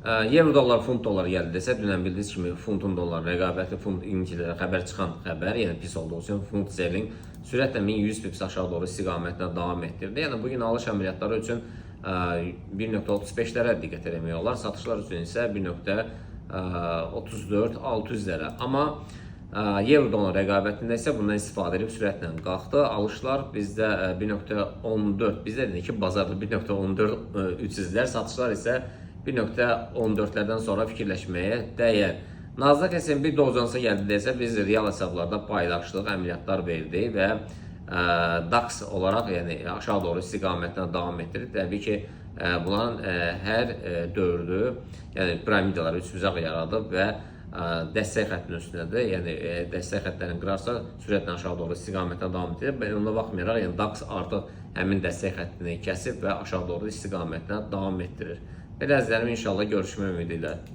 Euro dollar, funt dollar gəldi desə, dünən bildiyiniz kimi funtun dollar rəqabətli funt indiklərə xəbər çıxan xəbər, yəni pis olduğu üçün funt sterling sürətlə 1100 pips aşağı doğru istiqamətlə davam etdirdi. Yəni bugün alış əməliyyatları üçün 1.35-lərə diqqət etmək olar, satışlar üçün isə 1.34-600-lərə. Amma Euro dollar rəqabətində isə bundan istifadə edib sürətlə qalxdı. Alışlar bizdə 1.14, bizdə dedik ki, bazarda 1.14 300-lər, satışlar isə 1.14-lərdən sonra fikirləşməyə dəyər. Nasdaq S&P Dow Jones-a gəldi desə, biz real hesablarda paylaşdıq, əməliyyatlar verdi və DAX olaraq, yəni aşağı doğru istiqamətlə davam etdirdi. Təbii ki, bunların hər dördü, yəni piramidalar üçbucaq yaradıb və dəstək xəttinin üstündədir. Yəni dəstək xəttlərini qırarsa, sürətlə aşağı doğru istiqamətlə davam edir. Ona baxmayaraq, yəni DAX artıq həmin dəstək xəttini kəsib və aşağı doğru istiqamətlə davam etdirir. Belə əzizlərim, inşallah görüşmək ümidi ilə.